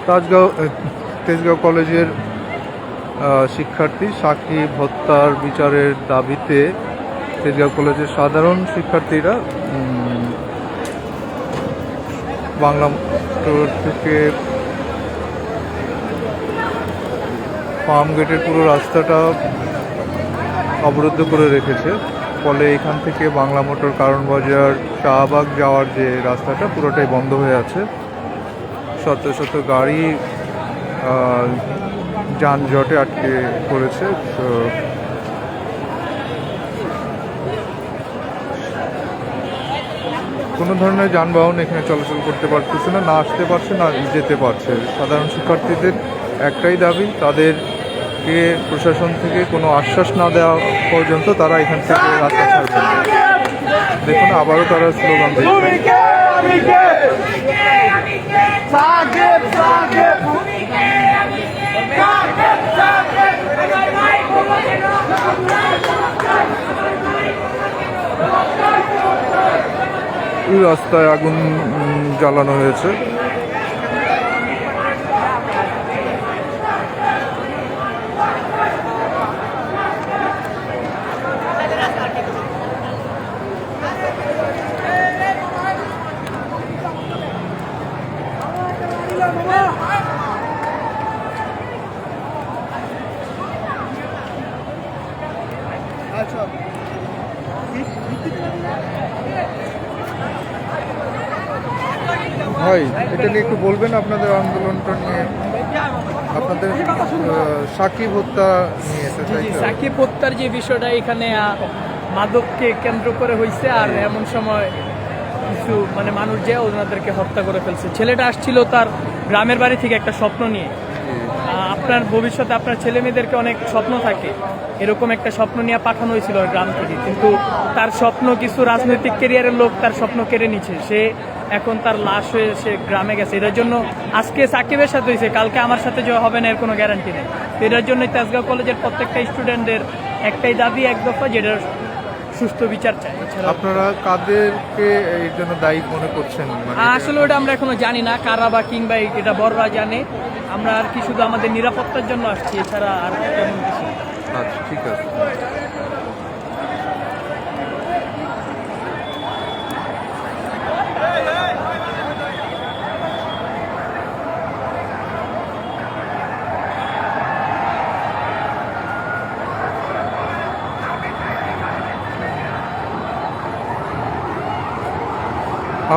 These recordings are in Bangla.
তেজগাঁও কলেজের শিক্ষার্থী সাকিব হত্যার বিচারের দাবিতে তেজগাঁও কলেজের সাধারণ শিক্ষার্থীরা বাংলা মোটর থেকে ফার্ম গেটের পুরো রাস্তাটা অবরুদ্ধ করে রেখেছে। ফলে এখান থেকে বাংলা মোটর, কারণ বাজার, শাহবাগ যাওয়ার যে রাস্তাটা পুরোটাই বন্ধ হয়ে আছে। শত শত গাড়ি যানজটে আটকে পড়েছে। তো কোনো ধরনের যানবাহন এখানে চলাচল করতে পারতেছে না, না আসতে পারছে না যেতে পারছে। সাধারণ শিক্ষার্থীদের একটাই দাবি, তাদেরকে প্রশাসন থেকে কোনো আশ্বাস না দেওয়া পর্যন্ত তারা এখান থেকে রাস্তা ছাড়বে না। দেখুন আবারও তারা স্লোগান দিচ্ছে। রাস্তায় আগুন জ্বালানো হয়েছে। ভাই, এটা নিয়ে একটু বলবেন আপনাদের আন্দোলনটা নিয়ে, আপনাদের সাকিব হত্যা নিয়ে। সাকিব হত্যার যে বিষয়টা এখানে মাদককে কেন্দ্র করে হয়েছে, আর এমন সময় কিছু মানুষ যে ওনাদেরকে হত্যা করে ফেলছে। ছেলেটা আসছিল তার গ্রামের বাড়ি থেকে একটা স্বপ্ন নিয়ে। আপনার ভবিষ্যতে আপনার ছেলে মেয়েদেরকে অনেক স্বপ্ন থাকে, এরকম একটা স্বপ্ন নিয়ে পাঠানো হয়েছিল গ্রাম থেকে, কিন্তু তার স্বপ্ন কিছু রাজনৈতিক ক্যারিয়ারের লোক তার স্বপ্ন কেড়ে নিচ্ছে। সে এখন তার লাশ হয়ে সে গ্রামে গেছে। এটার জন্য আজকে সাকিবের সাথে হয়েছে, কালকে আমার সাথে যে হবে না এর কোনো গ্যারান্টি নেই। এটার জন্য তেজগাঁও কলেজের প্রত্যেকটা স্টুডেন্টের একটাই দাবি, এক দফা, যেটার সুষ্ঠু বিচার চাই। আপনারা কাদেরকে এই জন্য দায়ী মনে করছেন? আসলে ওটা আমরা এখনো জানি না, কারা বা কিংবা এটা বড়রা জানে। আমরা আর কি শুধু আমাদের নিরাপত্তার জন্য আসছি, এছাড়া আর তেমন কিছু। আচ্ছা, ঠিক আছে।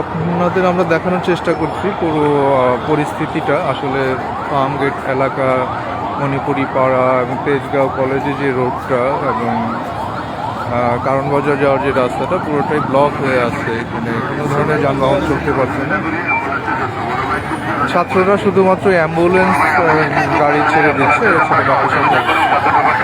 আপনাদের আমরা দেখানোর চেষ্টা করছি পুরো পরিস্থিতিটা। আসলে ফার্ম গেট এলাকা, মণিপুরি পাড়া এবং তেজগাঁও কলেজে যে রোডটা এবং কারণ বাজার যাওয়ার যে রাস্তাটা পুরোটাই ব্লক হয়ে আছে। এখানে কোনো ধরনের যানবাহন চলতে পারছে না। ছাত্ররা শুধুমাত্র অ্যাম্বুলেন্স গাড়ি ছেড়ে দিচ্ছে, এছাড়া বাকি সব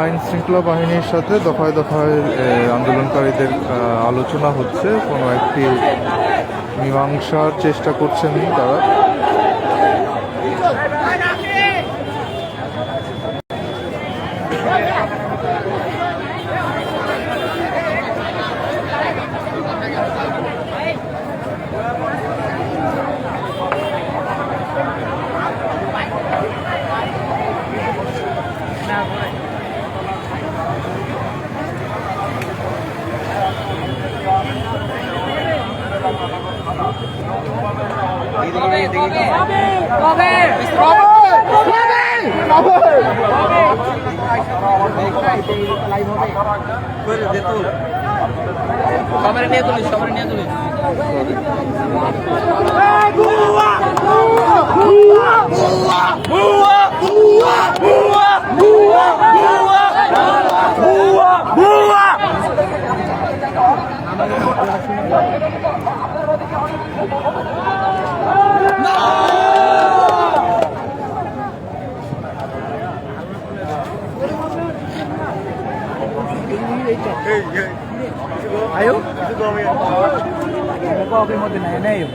আইন শৃঙ্খলা বাহিনীর সাথে দফায় দফায় আন্দোলনকারীদের আলোচনা হচ্ছে, কোনো একটি মীমাংসার চেষ্টা করছেন তারা। সবাই নিয়ে তুলিস, সবাই নিয়ে তুলিস। Ayo. Ko okay mo din na yun.